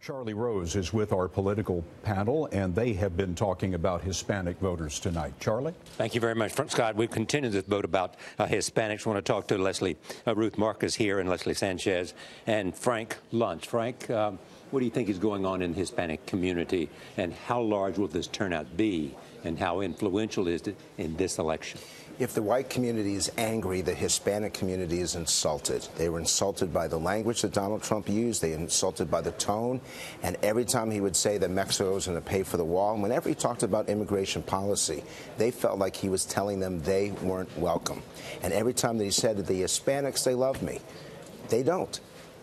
Charlie Rose is with our political panel, and they have been talking about Hispanic voters tonight. Charlie? Thank you very much, Scott. We've continued this vote about Hispanics. I want to talk to Ruth Marcus here, and Leslie Sanchez, and Frank Luntz. Frank, what do you think is going on in the Hispanic community, and how large will this turnout be, and how influential is it in this election? If the white community is angry, the Hispanic community is insulted. They were insulted by the language that Donald Trump used. They were insulted by the tone. And every time he would say that Mexico was going to pay for the wall, and whenever he talked about immigration policy, they felt like he was telling them they weren't welcome. And every time that he said that the Hispanics, they love me, they don't.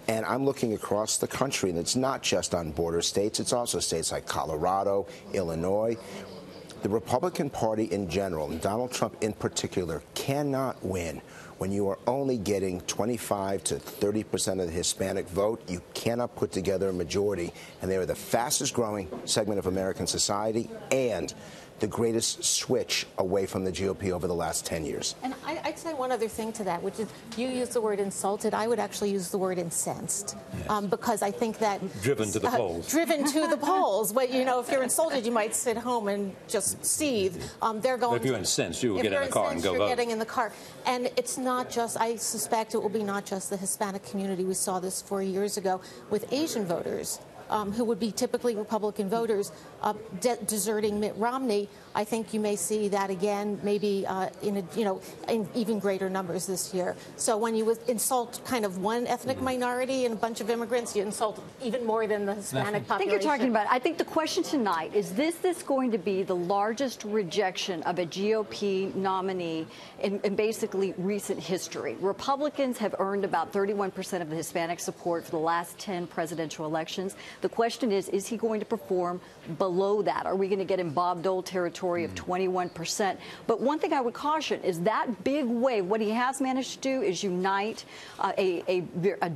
And I'm looking across the country, and it's not just on border states. It's also states like Colorado, Illinois. The Republican Party in general, and Donald Trump in particular, cannot win when you are only getting 25 to 30% of the Hispanic vote. You cannot put together a majority, and they are the fastest growing segment of American society and the greatest switch away from the GOP over the last 10 years. And I'd say one other thing to that, which is you use the word insulted. I would actually use the word incensed, yes. Because I think that driven to the polls. Driven to the polls. But you know, if you're insulted, you might sit home and just seethe. They're going. But if you're incensed, you will get in the car and go vote. You're getting in the car, and it's not just. I suspect it will be not just the Hispanic community. We saw this 4 years ago with Asian voters. Who would be typically Republican voters deserting Mitt Romney. I think you may see that again, maybe in even greater numbers this year. So when you insult kind of one ethnic minority and a bunch of immigrants, you insult even more than the Hispanic population. I think you're talking about. I think the question tonight is this going to be the largest rejection of a GOP nominee in basically recent history? Republicans have earned about 31% of the Hispanic support for the last 10 presidential elections. The question is he going to perform below that? Are we going to get in Bob Dole territory of 21%? But one thing I would caution is that big wave, what he has managed to do is unite a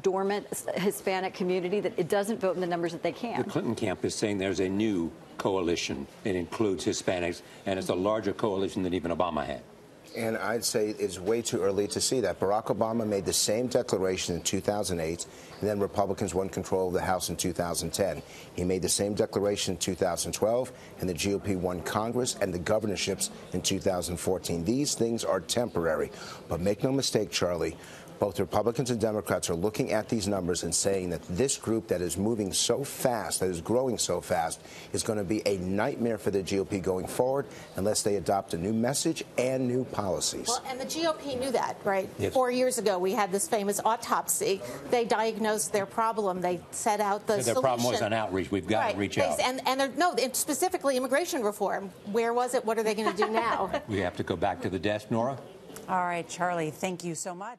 dormant Hispanic community that it doesn't vote in the numbers that they can. The Clinton camp is saying there's a new coalition. It includes Hispanics, and it's a larger coalition than even Obama had. And I'd say it's way too early to see that. Barack Obama made the same declaration in 2008, and then Republicans won control of the House in 2010. He made the same declaration in 2012, and the GOP won Congress and the governorships in 2014. These things are temporary. But make no mistake, Charlie, both Republicans and Democrats are looking at these numbers and saying that this group that is moving so fast, that is growing so fast, is going to be a nightmare for the GOP going forward unless they adopt a new message and new policies. Well, and the GOP knew that, right? Yes. 4 years ago, we had this famous autopsy. They diagnosed their problem. They set out the solution. Their problem was on outreach. We've got to reach out. And specifically immigration reform. Where was it? What are they going to do now? We have to go back to the desk, Nora. All right, Charlie, thank you so much.